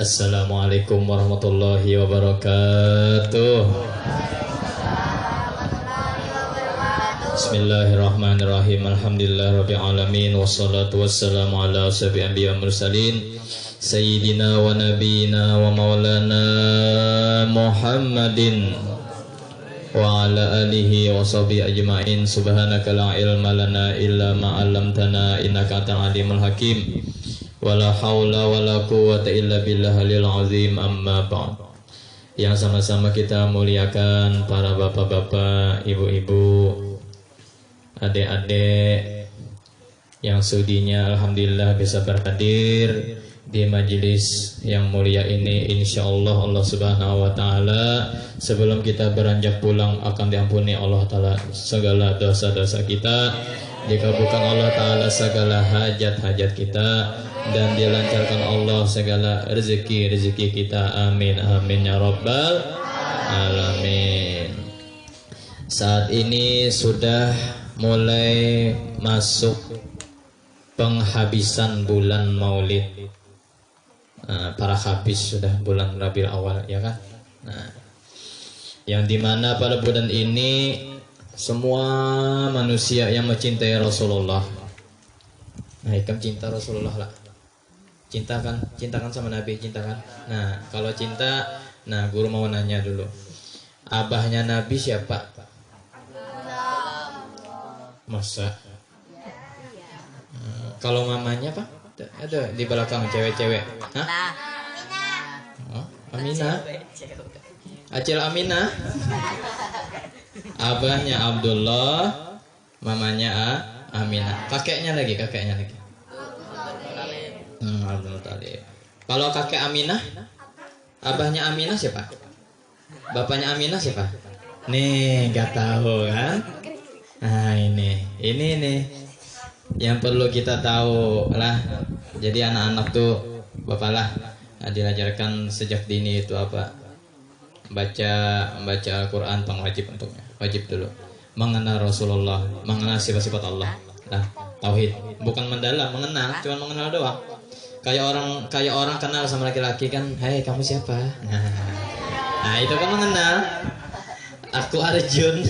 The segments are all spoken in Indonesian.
Assalamualaikum warahmatullahi wabarakatuh. Bismillahirrahmanirrahim. Alhamdulillahirabbil alamin wassalatu wassalamu ala asyrofil anbiya'i wal mursalin sayyidina wa nabiyyina wa maulana Muhammadin wa ala alihi wa sahbihi ajma'in. Subhanaka la ilma lana illa ma 'allamtana innaka antal alimul hakim. Wala haula wala quwwata illa billahil azim. Amma ba'd. Yang sama-sama kita muliakan para bapak-bapak, ibu-ibu, adik-adik yang sudinya alhamdulillah bisa berhadir di majelis yang mulia ini. Insyaallah Allah Subhanahu wa taala sebelum kita beranjak pulang akan diampuni Allah taala segala dosa-dosa kita, dikabulkan Allah taala segala hajat-hajat kita, dan dilancarkan Allah segala rezeki-rezeki kita. Amin amin ya rabbal alamin. Saat ini sudah mulai masuk penghabisan bulan Maulid. Para habis sudah bulan Rabiul Awal, ya kan? Yang dimana pada bulan ini semua manusia yang mencintai Rasulullah. Ikam cinta Rasulullah lah. Cintakan sama Nabi, cintakan. Kalau cinta, guru mau nanya dulu. Abahnya Nabi siapa? Masa? Kalau mamanya apa? Ada di belakang cewek-cewek. Hah? Oh, Aminah. Acil Aminah. Abahnya Abdullah, mamanya Aminah. Kakeknya lagi. Abdul Muthalib. Kalau kakek Aminah, abahnya Aminah siapa? Bapaknya Aminah siapa? Nih, gak tahu kan? Ini nih yang perlu kita tahu lah. Jadi anak-anak tuh bapak lah diajarkan sejak dini itu apa? Baca Al-Quran, wajib untuknya. Wajib dulu mengenal Rasulullah, mengenal sifat-sifat Allah. Tauhid, bukan mendalam, mengenal, cuma mengenal doang. Kayak orang kenal sama laki-laki kan, "Hai, kamu siapa?" Nah, itu kan mengenal. Aku Arjun.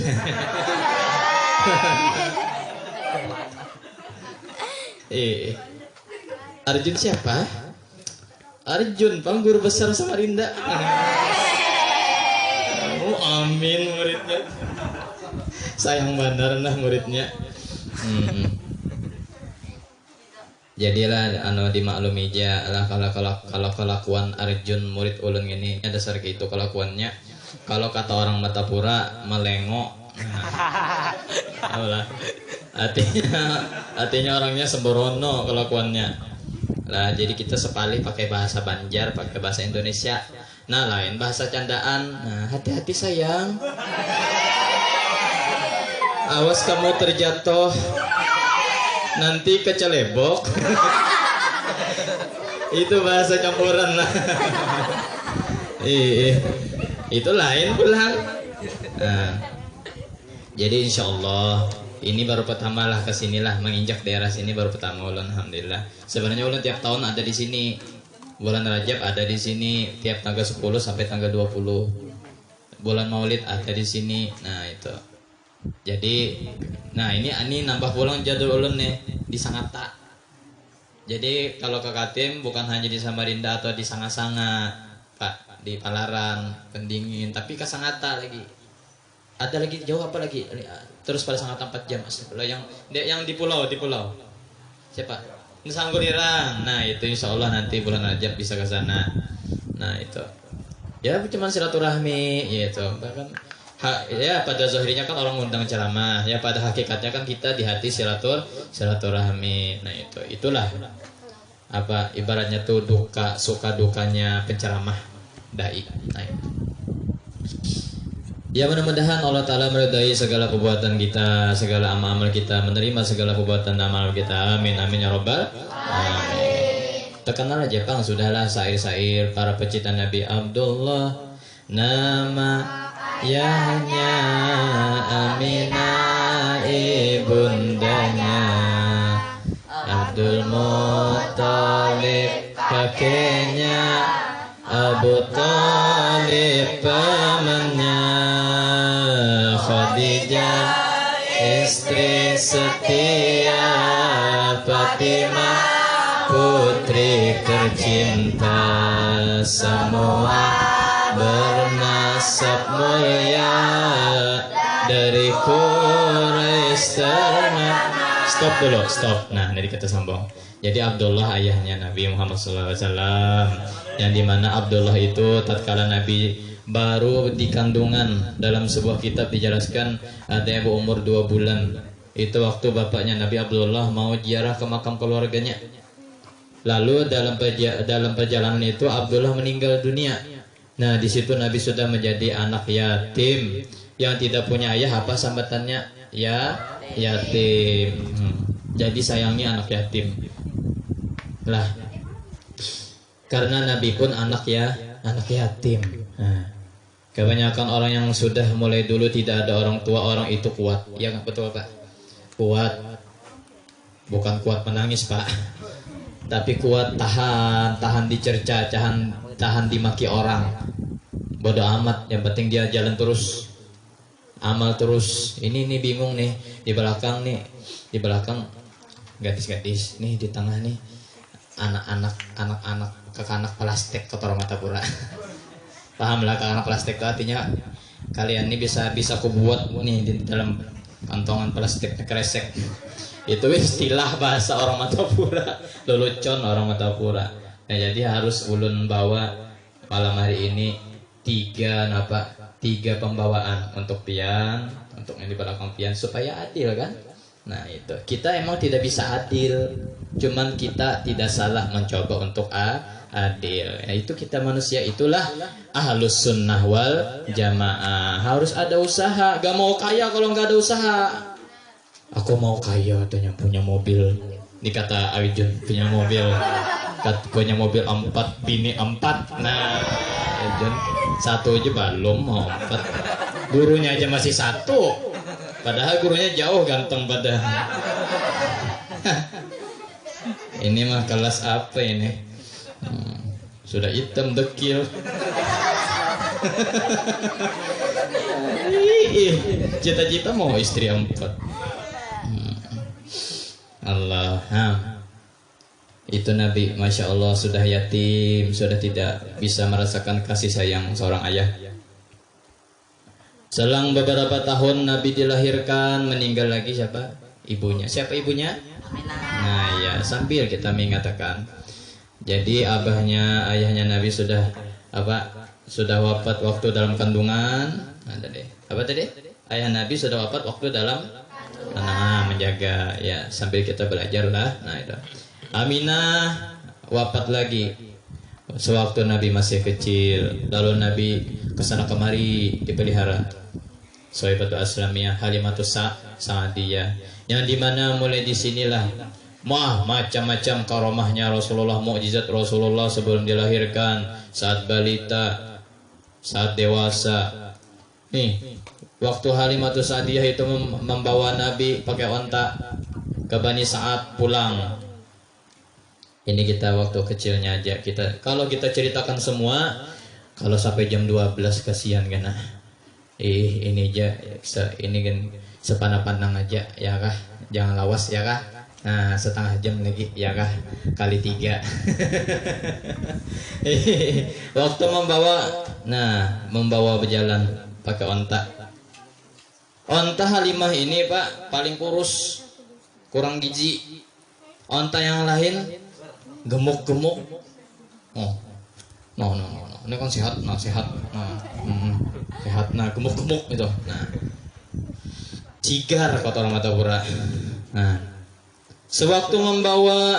Arjun siapa? Arjun, guru besar Samarinda. Oh, amin muridnya. Sayang benar muridnya. Jadilah dimaklumi aja lah kalau kelakuan Arjun murid ulun ini dasar gitu kelakuannya. Kalau kata orang Matapura melengok. Artinya orangnya sembrono kelakuannya. Lah jadi kita sepalih pakai bahasa Banjar, pakai bahasa Indonesia. Lain bahasa candaan. Hati-hati sayang. Awas kamu terjatuh. Nanti kecelebok. Itu bahasa campuran lah. Itu lain pulang. Jadi insya Allah ini baru pertama lah kesinilah, menginjak daerah sini baru pertama ulun. Alhamdulillah. Sebenarnya ulun tiap tahun ada di sini. Bulan Rajab ada di sini tiap tanggal 10 sampai tanggal 20. Bulan Maulid ada di sini. Itu. Jadi ini nambah pulang jadul ulun nih di Sangatta. Jadi kalau ke Katim bukan hanya di Samarinda atau di Sanga-Sanga, Pak, di Palaran, Pendingin, tapi ke Sangatta lagi. Ada lagi jauh apa lagi? Terus pada Sangatta 4 jam. Yang di pulau. Siapa? Nusanggulirang. Itu insya Allah nanti bulan Rajab bisa ke sana. Itu. Ya cuma silaturahmi gitu. Bahkan pada zahirnya kan orang ngundang ceramah, ya pada hakikatnya kan kita di hati silaturahmi. Itulah apa ibaratnya tuh suka dukanya penceramah dai. Ya mudah-mudahan Allah Ta'ala meridai segala perbuatan kita, segala amal kita, menerima segala perbuatan amal kita. Amin amin ya rabbal alamin. Terkenal aja sudahlah syair-syair para pecinta Nabi Abdullah, nama yahnya Aminah ibundanya, Abdul Muthalib kakeknya Abu Thalib pamannya, Khadijah istri setia, Fatimah putri tercinta, semua bernasab mulia dari Quraisy ternak. Stop dulu, stop. Nah, dari kata sambung. Jadi Abdullah ayahnya Nabi Muhammad SAW, yang dimana Abdullah itu tatkala Nabi baru di kandungan, dalam sebuah kitab dijelaskan ada yang berumur 2 bulan. Itu waktu bapaknya Nabi Abdullah mau ziarah ke makam keluarganya. Lalu dalam perjalanan itu Abdullah meninggal dunia. Nah, di situ Nabi sudah menjadi anak yatim yang tidak punya ayah. Apa sambatannya? Ya, yatim. Jadi sayangnya anak yatim. Lah, karena Nabi pun anak yatim. Nah, kebanyakan orang yang sudah mulai dulu tidak ada orang tua, orang itu kuat. Ya nggak betul Pak? Kuat, bukan kuat menangis Pak, tapi kuat tahan dicerca, tahan dimaki orang. Bodoh amat, yang penting dia jalan terus, amal terus. Ini bingung nih di belakang gadis-gadis nih, di tengah nih anak-anak kekanak plastik kotor mata pura. Paham lah kekanak plastik itu artinya kalian ini bisa aku buat nih di dalam kantongan plastik kresek. Itu istilah bahasa orang Matapura, lelucon orang Matapura. Nah, jadi harus ulun bawa malam hari ini 3 pembawaan untuk pian, untuk yang di belakang pian supaya adil kan. Nah itu, kita emang tidak bisa adil, cuman kita tidak salah mencoba untuk adil. Ya, itu kita manusia, itulah ahlus sunnah wal jamaah. Harus ada usaha, gak mau kaya kalau gak ada usaha. Aku mau kaya, katanya punya mobil. Ini kata Arjun, punya mobil 4, bini 4. Nah Arjun 1 aja belum, mau 4. Gurunya aja masih 1. Padahal gurunya jauh ganteng pada. Ini mah kelas apa ini? Sudah hitam dekil. Cita-cita mau istri 4. Allah. Itu Nabi, Masya Allah, sudah yatim, sudah tidak bisa merasakan kasih sayang seorang ayah. Selang beberapa tahun Nabi dilahirkan, meninggal lagi siapa? Ibunya. Siapa ibunya? Nah ya, sambil kita mengatakan. Jadi ayahnya Nabi sudah wafat waktu dalam kandungan. Apa tadi? Ayah Nabi sudah wafat waktu dalam menjaga. Ya, sambil kita belajar lah. Nah itu. Aminah wafat lagi sewaktu Nabi masih kecil. Lalu Nabi kesana kemari dipelihara. Sohibatu Aslamiyah, Halimatus Sa'diyah, yang dimana mulai disinilah macam-macam karomahnya Rasulullah, mukjizat Rasulullah sebelum dilahirkan, saat balita, saat dewasa. Nih, waktu Halimatus Sa'diyah itu membawa Nabi pakai onta ke Bani Sa'ad pulang. Ini kita waktu kecilnya aja, kalau kita ceritakan semua, kalau sampai jam 12 kasihan kan. Ini aja, ini kan sepandang-pandang aja ya kah, jangan lawas ya kah. Nah, setengah jam lagi ya kah, kali 3. Waktu membawa berjalan pakai onta Halimah ini Pak paling kurus, kurang gizi. Onta yang lain gemuk-gemuk. No. Ini kan sehat. Sehat. Nah, gemuk-gemuk itu. Nah, cigar kata orang Matapura. Nah, sewaktu membawa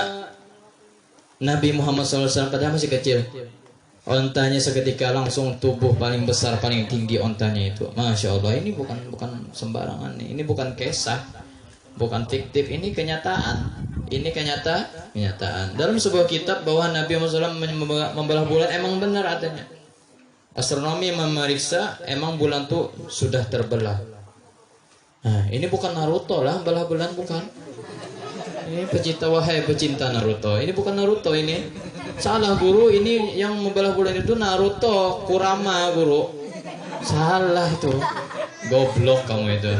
Nabi Muhammad SAW padahal masih kecil, ontanya seketika langsung tubuh paling besar, paling tinggi ontanya itu. Masya Allah, ini bukan sembarangan. Ini bukan kisah, bukan fiktif. Ini kenyataan. Ini kenyataan. Dalam sebuah kitab bahwa Nabi Muhammad SAW membelah bulan, emang benar adanya. Astronomi memeriksa emang bulan tuh sudah terbelah. Nah, ini bukan Naruto lah, belah bulan bukan. Ini pecinta Naruto. Ini bukan Naruto ini. Salah guru, ini yang membelah bulan itu Naruto, Kurama guru. Salah itu. Goblok kamu itu.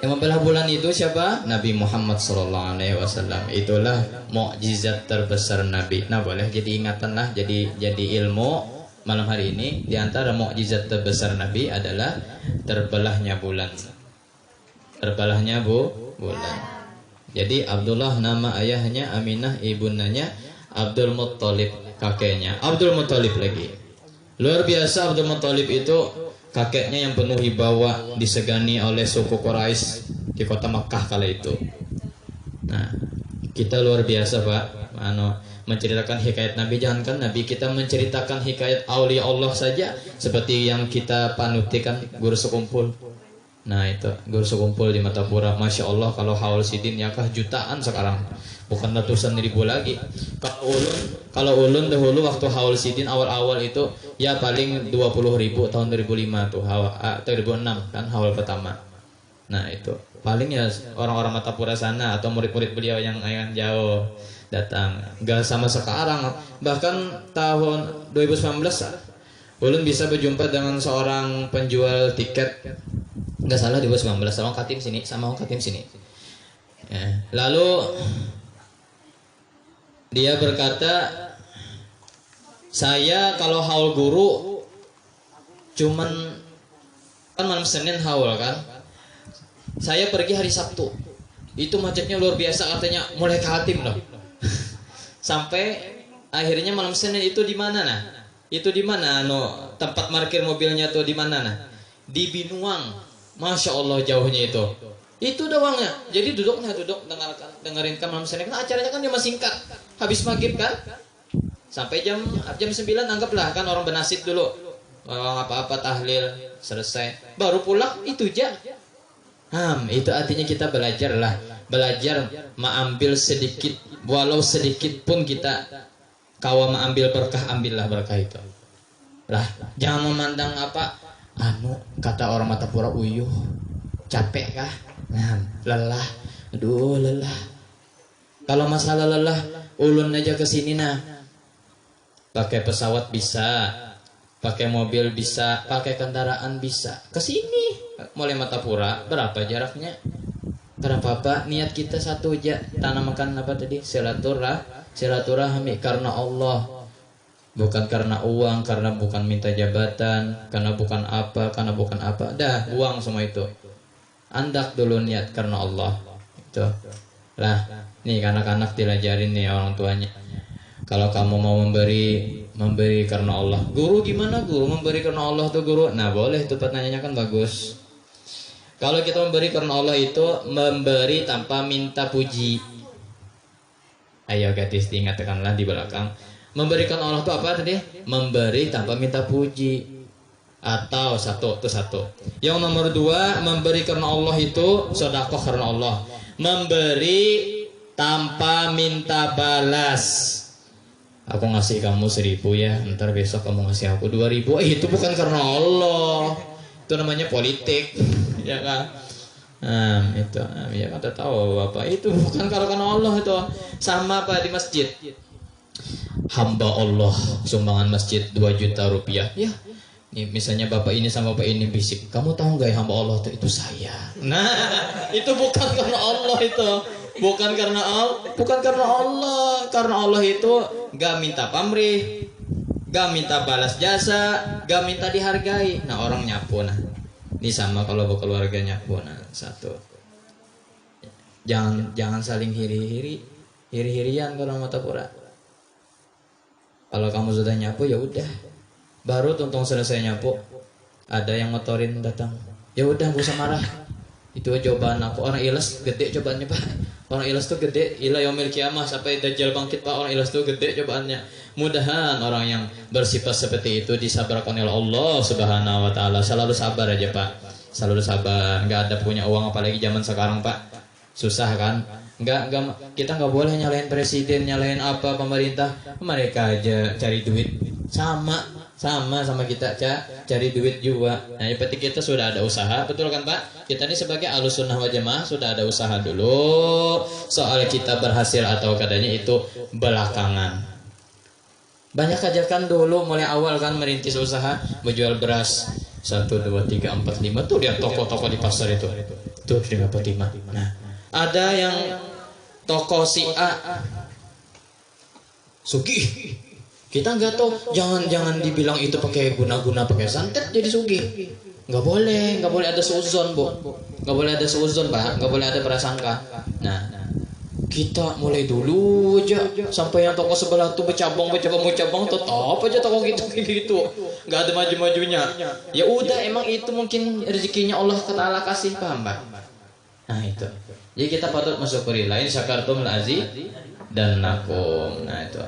Yang membelah bulan itu siapa? Nabi Muhammad SAW. Itulah mukjizat terbesar Nabi. Nah boleh jadi ingatan lah, jadi ilmu malam hari ini. Di antara mukjizat terbesar Nabi adalah terbelahnya bulan. Terbelahnya bulan. Jadi Abdullah nama ayahnya, Aminah ibundanya, Abdul Muttalib kakeknya. Abdul Muttalib lagi. Luar biasa Abdul Muttalib itu. Kakeknya yang penuh wibawa, disegani oleh suku Quraisy di kota Makkah kala itu. Nah, kita luar biasa Pak, menceritakan hikayat Nabi. Jangankan Nabi, kita menceritakan hikayat aulia Allah saja seperti yang kita panutikan guru sekumpul. Nah itu guru sekumpul di Matapura, Masya Allah, kalau haul sidin ya kah jutaan sekarang, bukan ratusan ribu lagi. Kalau ulun dahulu waktu haul sidin awal-awal itu ya paling 20.000 tahun 2005 tuh, atau 2006 kan haul pertama. Nah itu paling ya orang-orang Matapura sana atau murid-murid beliau yang jauh datang. Gak sama sekarang. Bahkan tahun 2019 ulun bisa berjumpa dengan seorang penjual tiket. Nggak salah 2019 sama Katim sini. Ya. Lalu dia berkata, saya kalau haul guru cuman kan malam Senin haul kan, saya pergi hari Sabtu, itu macetnya luar biasa, katanya mulai Katim loh. Sampai akhirnya malam Senin itu di mana nah? Itu di mana tempat parkir mobilnya tuh di mana nah? Di Binuang. Masya Allah jauhnya itu. Itu doangnya. Jadi duduk dengerin kan malam Senin. Kan acaranya kan cuma singkat. Habis maghrib kan. Sampai jam 9 anggaplah kan orang bernasib dulu. Apa-apa tahlil selesai. Baru pulang itu aja. Itu artinya kita belajar mengambil sedikit, walau sedikit pun kita kawa mengambil berkah, ambillah berkah itu. Lah, jangan memandang kata orang Matapura uyuh, capek kah? Lelah. Aduh lelah. Kalau masalah lelah, ulun aja kesini nah. Pakai pesawat bisa, pakai mobil bisa, pakai kendaraan bisa. Kesini, mulai Matapura, berapa jaraknya? Kenapa Pak? Niat kita satu aja, tanamkan apa tadi? Silaturahmi karena Allah. Bukan karena uang, karena bukan minta jabatan, karena bukan apa. Dah, buang semua itu. Andak dulu niat karena Allah. Itu. Lah, nih anak-anak diajarin nih orang tuanya. Kalau kamu mau memberi karena Allah. Guru gimana guru? Memberi karena Allah tuh guru. Nah, boleh itu pertanyaannya kan bagus. Kalau kita memberi karena Allah itu memberi tanpa minta puji. Ayo gadis diingatkanlah di belakang. Memberikan Allah itu apa tadi? Memberi tanpa minta puji. Atau satu. Yang nomor 2, memberi karena Allah itu sedekah karena Allah. Memberi tanpa minta balas. Aku ngasih kamu 1.000 ya, ntar besok kamu ngasih aku 2.000. Itu bukan karena Allah. Itu namanya politik, ya kan? Itu, ya kan tahu Bapak. Itu bukan karena Allah itu. Sama apa di masjid? Hamba Allah sumbangan masjid 2 juta rupiah. Ya, nih misalnya bapak ini sama bapak ini bisik, kamu tahu nggak hamba Allah itu saya. Nah, itu bukan karena Allah itu, bukan karena Allah. Karena Allah itu nggak minta pamrih, nggak minta balas jasa, nggak minta dihargai. Nah orang nyapu, nah ini sama kalau keluarga nyapu. Nah satu, jangan saling hiri-hirian kalau Matapura. Kalau kamu sudah nyapu ya udah, baru tuntung selesai nyapu, ada yang ngotorin datang, ya udah gak usah marah. Itu cobaan aku. Orang ilas gede cobaannya Pak. Orang ilas tuh gede, ila yaumil kiamah sampai dajjal bangkit Pak. Orang ilas tuh gede cobaannya. Mudahan orang yang bersifat seperti itu disabarkan oleh Allah Subhanahu Wa Taala. Selalu sabar aja Pak, selalu sabar. Nggak ada punya uang apalagi zaman sekarang Pak, susah kan. Kita nggak boleh nyalain presiden, nyalain apa pemerintah. Mereka aja cari duit sama sama kita cari duit juga. Nah, yang penting kita sudah ada usaha, betul kan Pak? Kita ini sebagai Ahlussunnah wal Jamaah sudah ada usaha dulu. Soal kita berhasil atau kadanya itu belakangan. Banyak ajakan dulu mulai awal kan merintis usaha, menjual beras 1, 2, 3, 4, 5 tuh lihat toko-toko di pasar itu. Tuh 5. Nah, ada yang toko si A sugih. Kita nggak tahu, jangan dibilang itu pakai guna-guna pakai santet jadi sugih. Nggak boleh ada seuzon Bu, nggak boleh ada seuzon Pak, nggak boleh ada prasangka. Nah, kita mulai dulu aja sampai yang toko sebelah tuh bercabang, tetap aja toko gitu, nggak ada maju-majunya. Ya udah, emang itu mungkin rezekinya Allah Ta'ala kasih, paham Pak? Nah itu, jadi kita patut mensyukuri. Lain syakartum lazi dan nakum. Nah itu.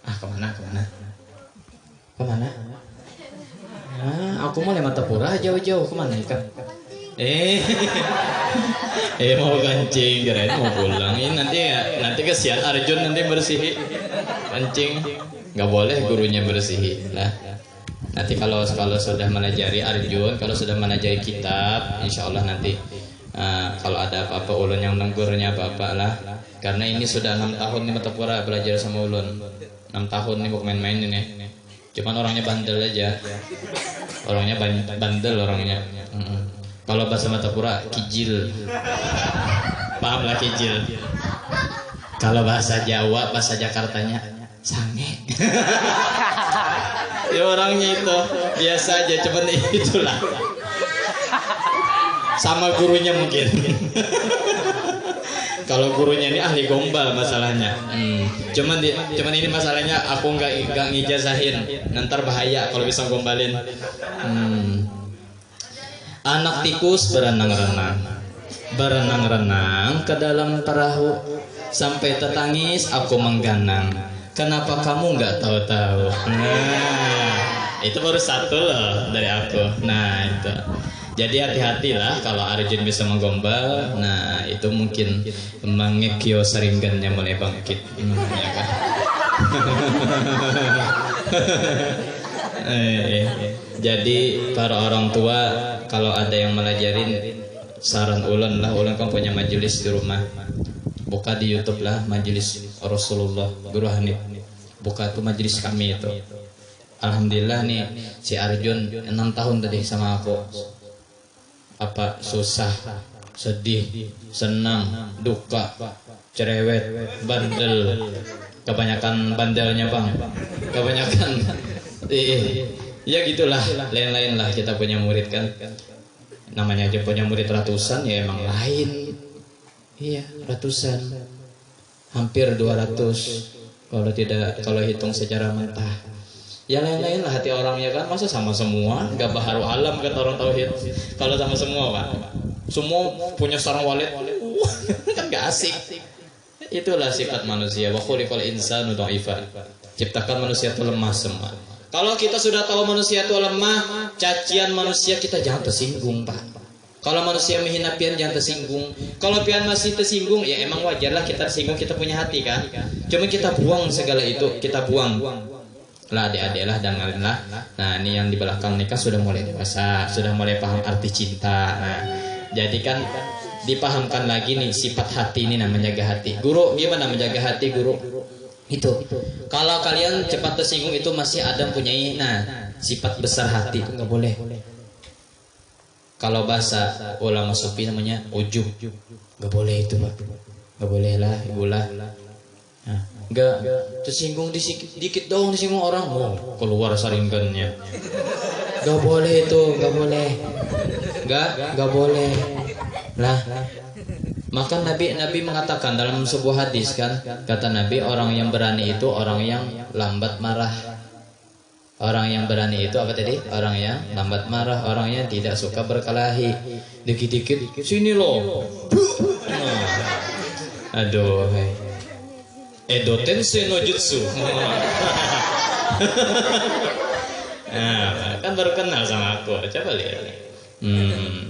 Kemana? Aku mau lewat Tapura jauh-jauh kemana ikan? Mau kancing, kirain mau pulang. Ini nanti kesian Arjun nanti bersihi kancing. Nggak boleh gurunya bersihi lah. Nanti kalau sudah melajari Arjun, kalau sudah melajari kitab, insya Allah nanti kalau ada apa-apa ulun yang nenggurnya apa-apa lah. Karena ini sudah 6 tahun nih Tapura belajar sama ulun. 6 tahun nih bukan main-main ini. Cuman orangnya bandel aja. Orangnya bandel orangnya. Kalau bahasa Matapura kijil. Paham lah kijil. Kalau bahasa Jawa, bahasa Jakartanya sange. Ya orangnya itu biasa aja, cuman itulah. Sama gurunya mungkin. Kalau gurunya ini ahli gombal masalahnya. Cuman ini masalahnya aku nggak ngijazahin. Nanti bahaya kalau bisa gombalin. Anak tikus berenang-renang ke dalam perahu sampai tetangis aku mengganang. Kenapa kamu nggak tahu-tahu? Nah, itu baru satu loh dari aku. Nah itu. Jadi hati-hatilah kalau Arjun bisa menggombal. Nah itu mungkin mengekio saringgannya mulai bangkit. Ya kan? Jadi para orang tua kalau ada yang melajarin, saran ulun kan punya majelis di rumah. Buka di YouTube lah majelis Rasulullah Guru Hanif. Buka tuh majelis kami itu. Alhamdulillah nih si Arjun 6 tahun tadi sama aku. Apa susah, sedih, senang, duka, cerewet, bandel. Kebanyakan bandelnya Bang. Kebanyakan ya gitulah, lain-lain lah kita punya murid kan. Namanya aja punya murid ratusan, ya emang lain. Iya, ratusan. Hampir 200 kalau hitung secara mentah. Ya lain-lain lah hati orangnya kan, masa sama semua, nggak baharu alam kan orang tauhid. Kalau sama semua Pak, semua punya sarang walid, kan nggak asik. Itulah sifat manusia. Wa khuliqal insanu dha'ifa. Ciptakan manusia itu lemah semua. Kalau kita sudah tahu manusia itu lemah, cacian manusia kita jangan tersinggung Pak. Kalau manusia menghina pian jangan tersinggung. Kalau pian masih tersinggung, ya emang wajar lah kita tersinggung, kita punya hati kan. Cuma kita buang segala itu, kita buang. Lah adik-adik lah, dengerin lah. Nah ini yang di belakang nikah sudah mulai dewasa, sudah mulai paham arti cinta. Nah jadi kan dipahamkan lagi nih sifat hati ini, namanya menjaga hati. Guru gimana menjaga hati guru? Itu kalau kalian cepat tersinggung itu masih ada punyai sifat besar hati itu nggak boleh. Kalau bahasa ulama sufi namanya ujub, nggak boleh itu Pak. Nggak boleh lah, ibulah. Enggak tersinggung dikit dong, tersinggung orang keluar saringgannya. Enggak boleh itu, enggak boleh. Enggak boleh. Lah. Maka Nabi mengatakan dalam sebuah hadis kan, kata Nabi, orang yang berani itu orang yang lambat marah. Orang yang berani itu apa tadi? Orang yang lambat marah, orang yang tidak suka berkelahi. Dikit-dikit sini loh. Aduh. Edo Tensei no Jutsu. Kan baru kenal sama aku. Coba lihat.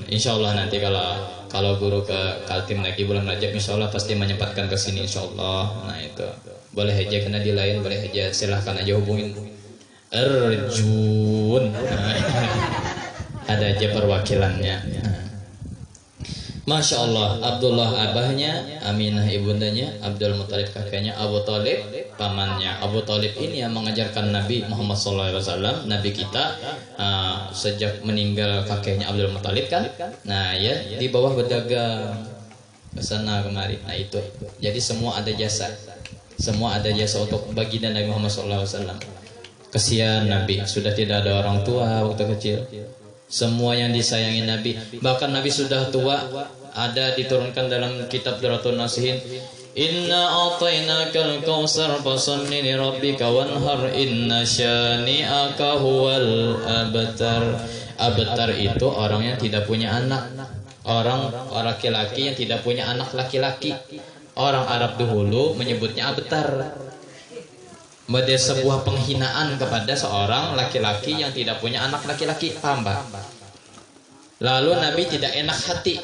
Insya Allah nanti kalau guru ke Kaltim lagi bulan Rajab, insya Allah pasti menyempatkan ke sini insya Allah. Nah itu boleh aja kena di lain, boleh aja silahkan aja hubungin Arjun. Ada aja perwakilannya. Masya Allah, Abdullah abahnya, Aminah ibundanya, Abdul Muthalib kakeknya, Abu Talib pamannya. Abu Talib ini yang mengajarkan Nabi Muhammad SAW, Nabi kita sejak meninggal kakeknya Abdul Muthalib kan. Nah ya, di bawah berdagang ke sana kemari. Nah itu, jadi semua ada jasa. Semua ada jasa untuk baginda Nabi Muhammad SAW. Kesian Nabi, sudah tidak ada orang tua waktu kecil. Semua yang disayangi Nabi, bahkan Nabi sudah tua, ada diturunkan dalam kitab Duratun Nasihin, Inna a'tainakal kautsar fasalli li rabbika wanhar inna syani'aka huwal abtar. Abtar itu orang yang tidak punya anak, orang laki-laki yang tidak punya anak laki-laki. Orang Arab dahulu menyebutnya abtar. Menjadi sebuah penghinaan kepada seorang laki-laki yang tidak punya anak laki-laki, paham Pak? Lalu Nabi tidak enak hati.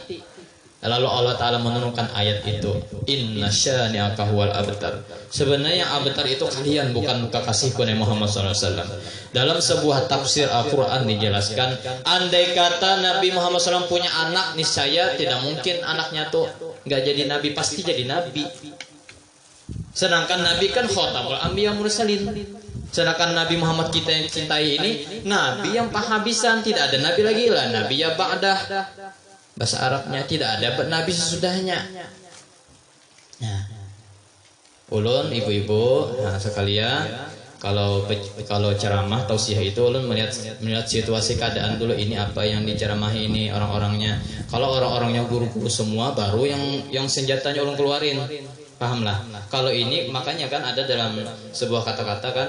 Lalu Allah Ta'ala menurunkan ayat itu, Inna syani'aka huwal abtar. Sebenarnya yang abtar itu kalian, bukan kekasihku Nabi Muhammad SAW. Dalam sebuah tafsir Al-Quran dijelaskan, andai kata Nabi Muhammad SAW punya anak, niscaya tidak mungkin anaknya tuh nggak jadi Nabi, pasti jadi Nabi. Sedangkan Nabi kan khotamul anbiya mursalin. Sedangkan Nabi Muhammad kita yang cintai ini Nabi yang penghabisan, tidak ada Nabi lagi lah. Nabi ya ba'dah. Bahasa Arabnya tidak ada Nabi sesudahnya. Nah, ulun ibu-ibu, nah sekalian, kalau ceramah tausiah itu ulun melihat situasi keadaan dulu, ini apa yang diceramahi ini orang-orangnya. Kalau orang-orangnya guru-guru semua, baru yang senjatanya ulun keluarin. Pahamlah. Kalau ini makanya kan ada dalam sebuah kata-kata kan,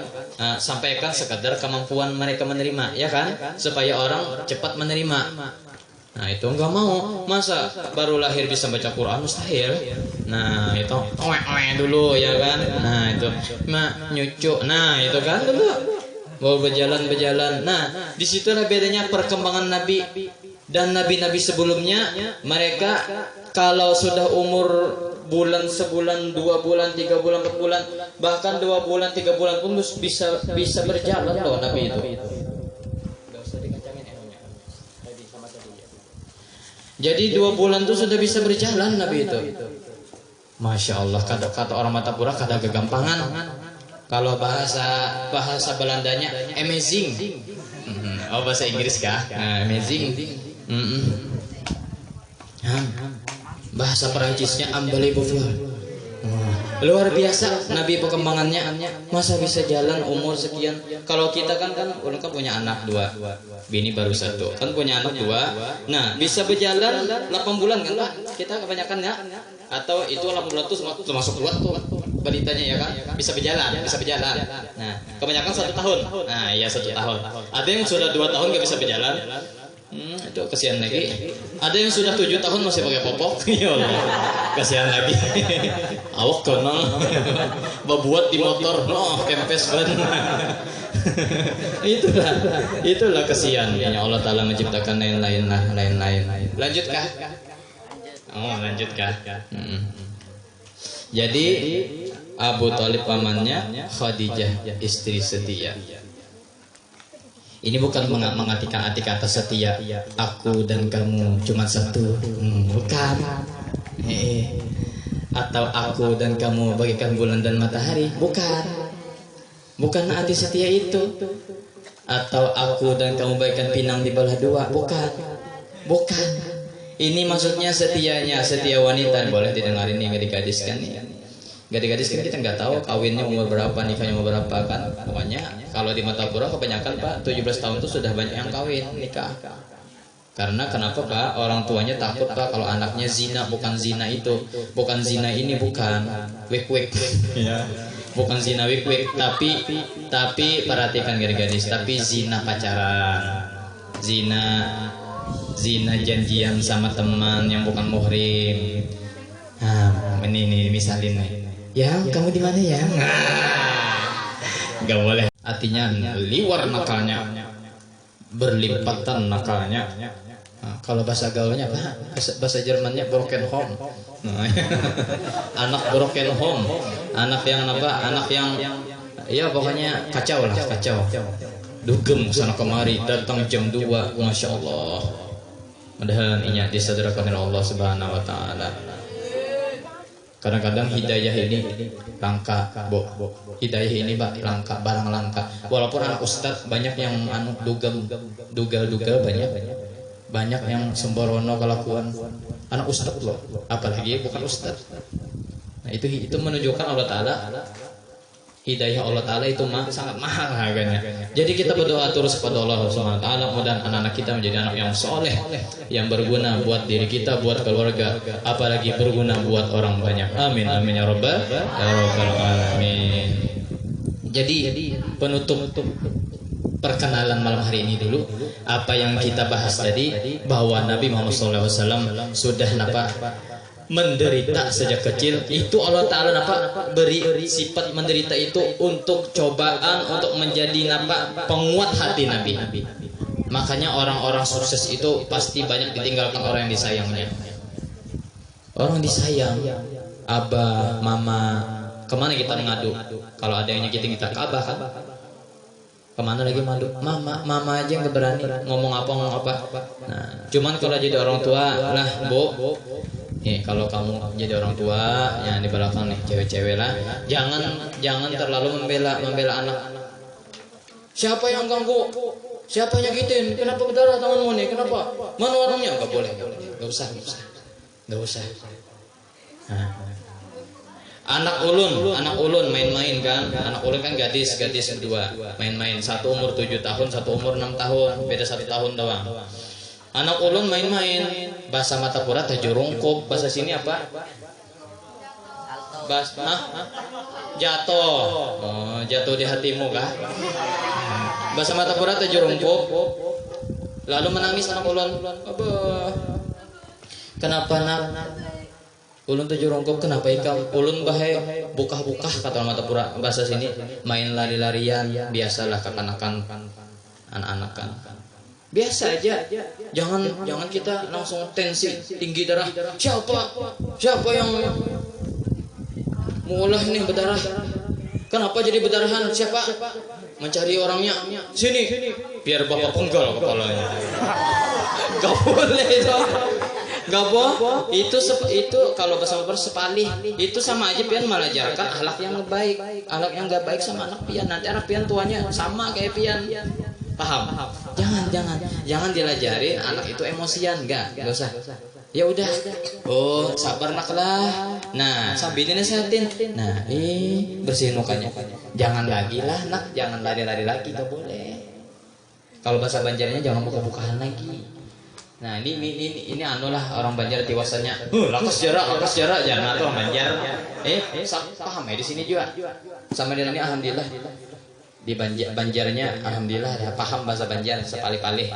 sampaikan sekadar kemampuan mereka menerima, ya kan, supaya orang cepat menerima. Nah itu enggak mau, masa baru lahir bisa baca Quran, mustahil. Nah itu dulu ya kan. Nah itu nyucu. Nah itu kan dulu mau berjalan. Nah disitulah bedanya perkembangan Nabi dan nabi-nabi sebelumnya. Mereka kalau sudah umur bulan, sebulan, 2 bulan, 3 bulan, 4 bulan, bahkan 2 bulan, 3 bulan pun bisa berjalan loh Nabi itu. Jadi 2 bulan itu sudah bisa berjalan Nabi itu. Masya Allah, kata orang Matapura kada kegampangan. Kalau bahasa Belandanya amazing. Oh bahasa Inggris kah? Amazing. Bahasa Perancisnya unbelievable. Luar biasa Nabi perkembangannya. Masa bisa jalan umur sekian? Kalau kita kan orang kan punya anak 2, bini baru 1, kan punya anak 2. Nah bisa berjalan 8 bulan kan Pak? Kita kebanyakan ya? Atau itu 8 bulan itu termasuk kuat tuh balitanya ya kan? Bisa berjalan. Nah kebanyakan 1 tahun. Nah iya 1 tahun. Ada yang sudah 2 tahun gak bisa berjalan. Itu kasihan lagi. Ada yang sudah 7 tahun masih pakai popok. Ya Allah, kasihan lagi. Awak kenal babuat di motor, kempes ban. Itulah kasihan. Ya Allah Taala menciptakan lain-lain. Lanjutkah? Oh, lanjutkah? Jadi Abu Talib pamannya, Khadijah istri setia. Ini bukan mengartikan arti kata setia, aku dan kamu cuma satu, bukan. Atau aku dan kamu bagaikan bulan dan matahari, bukan arti setia itu. Atau aku dan kamu bagaikan pinang di belah 2, bukan. Ini maksudnya setianya, setia wanita. Boleh didengarin nih, gadis-gadis kan nih. Gadis-gadis kan kita nggak tahu kawinnya umur berapa, nikahnya umur berapa kan. Pokoknya kalau di Matapura kebanyakan Pak 17 tahun itu sudah banyak yang kawin nikah. Karena kenapa Pak? Orang tuanya takut Pak kalau anaknya zina. Bukan zina itu, bukan zina ini, bukan wik-wik ya. Bukan zina wik-wik, tapi perhatikan gadis-gadis, tapi zina pacaran, zina janjian sama teman yang bukan muhrim. Nah, ini misalin nih. Ya, kamu di mana ya? Gak boleh. Artinya liwar nakalnya, berlimpatan nakalnya. Nah, kalau bahasa gaulnya apa? Bahasa Jermannya broken home. Nah, anak broken home, anak yang apa? Anak yang Ya pokoknya kacau lah, kacau. Dugem sana kemari, datang jam 2, Masya Allah. Padahal inya disadarkan oleh Allah Subhanahu Wa Taala. Kadang-kadang hidayah ini langka, hidayah ini langka, barang langka. Walaupun anak ustadz banyak yang duga banyak yang sembrono kelakuan anak ustadz loh, apalagi bukan ustadz. Nah itu menunjukkan Allah Taala, hidayah Allah Ta'ala itu sangat mahal harganya. Jadi kita berdoa terus kepada Allah Subhanahu Wa Taala, mudah anak-anak kita menjadi anak yang soleh, yang berguna buat diri kita, buat keluarga, apalagi berguna buat orang banyak. Amin amin ya rabbal alamin. Jadi penutup perkenalan malam hari ini dulu, apa yang kita bahas tadi, bahwa Nabi Muhammad SAW sudah menderita sejak kecil. Itu Allah Ta'ala beri sifat menderita itu untuk cobaan, untuk menjadi penguat hati Nabi. Makanya orang-orang sukses itu pasti banyak ditinggalkan orang yang disayangnya. Orang disayang, abah, mama, kemana kita mengadu? Kalau ada yang nyakitin kita, ke abah kan? Kemana lagi madu? Mama aja nggak berani ngomong apa. Nah, cuman kalau jadi orang tua lah, Bu. Nih, kalau kamu jadi orang tua yang di belakang nih, cewek-cewek lah, jangan terlalu membela anak. Siapa yang ganggu? Siapa yang nyakitin? Kenapa berdarah tanganmu nih? Kenapa? Mana orangnya? Enggak boleh. Enggak usah. Nah. Anak ulun main-main kan. Anak ulun kan gadis berdua, main-main. Satu umur 7 tahun, satu umur 6 tahun, beda 1 tahun doang. Anak ulun main-main, bahasa Matapura tajurungkup, bahasa sini apa? Jatuh. Oh, jatuh di hatimu kah? Bahasa Matapura tajurungkup. Lalu menangis anak ulun. Kenapa nak? Ulun tajurungkup, kenapa ikam? Ulun bahe bukah-bukah kata Matapura, bahasa sini main lari-larian, biasalah kekanakan anak-anak kan. Biasa aja, jangan kita langsung tensi tinggi darah. Siapa yang mulai nih berdarah? Kenapa jadi berdarahan? Siapa? Mencari orangnya. Sini, biar bapak penggal kepalanya. Gak boleh itu. Gak boleh. Itu kalau bahasa sepalih itu sama aja pian mengajarkan akhlak yang baik. Akhlak yang gak baik sama anak pian. Nanti anak pian tuanya sama kayak pian. Paham? Jangan dilajarin anak itu emosian, enggak usah. Ya udah. Oh, sabar nak lah. Nah, sambil nasihatin. Nah, bersihin mukanya. Jangan lagi lah, nak. Jangan lari-lari lagi, enggak boleh. Kalau bahasa Banjarnya jangan buka-bukaan lagi. Nah, ini lah orang Banjar tiwasannya. Lakas jarak jangan atau orang Banjar. Paham ya di sini juga. Sama dengan ini alhamdulillah. Di Banjarnya alhamdulillah ya, paham bahasa Banjar sepalih-palih.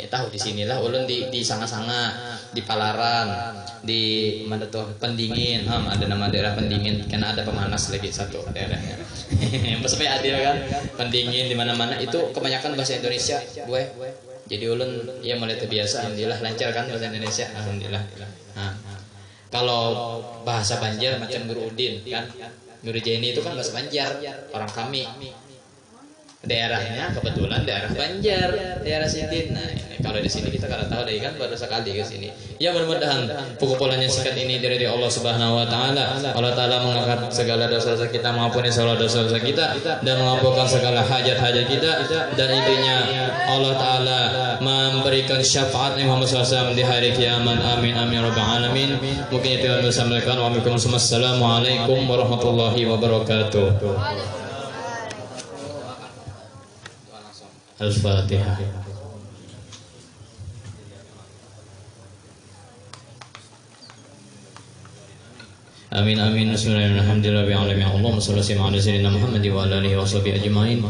Tahu di sinilah ulun di Sanga-Sanga, di Palaran, di mana tuh Pendingin. Ada nama daerah Pendingin karena ada pemanas lagi satu daerahnya. Supaya adil kan. Pendingin di mana-mana itu kebanyakan bahasa Indonesia, gue. Jadi ulun ya mulai terbiasa, alhamdulillah lancar kan bahasa Indonesia, alhamdulillah. Nah, kalau bahasa Banjar macam Guru Udin kan, Guru Jenny itu kan bahasa Banjar, orang kami. Daerahnya kebetulan daerah Banjar, daerah Sidin. Nah, ini kalau di sini kita kada tahu deh kan, baru sekali ke sini. Ya mudah-mudahan pengumpulan yang singkat ini dari Allah Subhanahu Wa Taala. Allah Taala mengangkat segala dosa-dosa kita, mengampuni segala dosa-dosa kita, dan mengabulkan segala hajat-hajat kita. Dan intinya Allah Taala memberikan syafaat Muhammad SAW di hari kiamat. Amin amin rabbal alamin. Mungkin itu yang bisa sampaikan. Wassalamualaikum warahmatullahi wabarakatuh. Al-Fatihah. Amin amin. Bismillahirrahmanirrahim. Allahumma shalli ala sayyidina Muhammad wa ala alihi wa sahbihi ajma'in.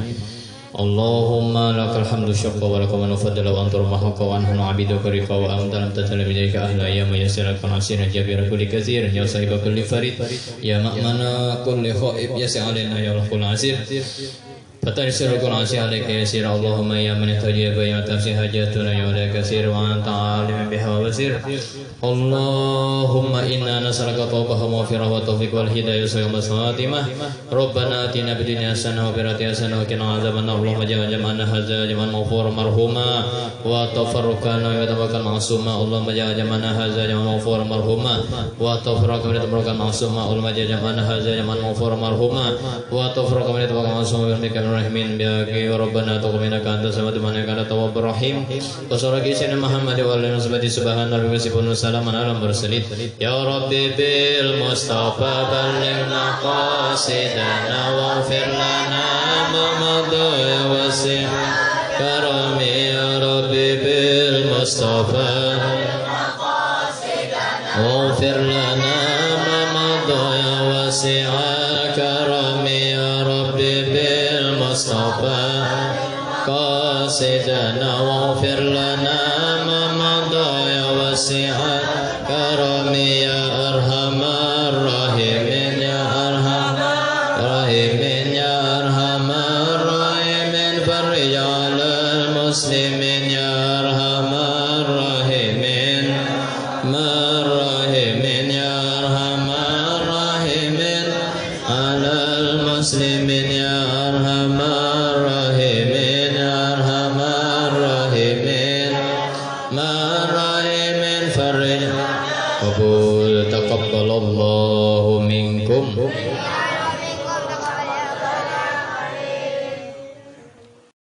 Allahumma lakal hamdu syukra wa lakal fadla wa antar mahqa wa anhanu abiduka rifa wa amdalam tatala bidayka ahla ya mayyasira kanasira jabira kulli kathir ya sahiba kulli farid ya ma'mana kulli khaib ya sa'alina ya rahul asir. فتيسر كل عسي عليك يسير اللهم يا من تجيب يا تفسي حاجاتنا يا ولا كثير وأنت عالم بها وبصير اللهم إنا نسألك توبة ومغفرة والتوفيق والهداية ويوم الخاتمة ربنا آتنا في الدنيا حسنة وفي الآخرة حسنة وقنا عذاب النار اللهم اجعل جمعنا هذا جمعا مغفورا مرحوما وتفرقنا وتوكل معصوما اللهم اجعل جمعنا هذا جمعا مغفورا مرحوما وتفرقنا وتوكل معصوما اللهم اجعل جمعنا هذا جمعا مغفورا مرحوما وتفرقنا وتوكل معصوما برحمتك يا الراحمين بياك ربنا تقبل منك أنت الصمد إنك أنت التواب الرحيم وصلى سيدنا محمد وعلى آله وصحبه سبحان ربك وسلام على المرسلين يا ربي بالمصطفى بلغنا قاصدنا واغفر لنا ما مضى وسع كرمي يا ربي بالمصطفى واغفر لنا ما مضى وسع كرمي يا ربي بالمصطفى قاصدنا واغفر لنا ما مضى وسع كرمي يا أرحم الراحمين يا أرحم الراحمين يا أرحم الراحمين فرج على المسلمين يا أرحم الراحمين الراحمين يا أرحم الراحمين على المسلمين يا أرحم الراحمين يا أرحم الراحمين الراحمين فرج قبول تقبل الله منكم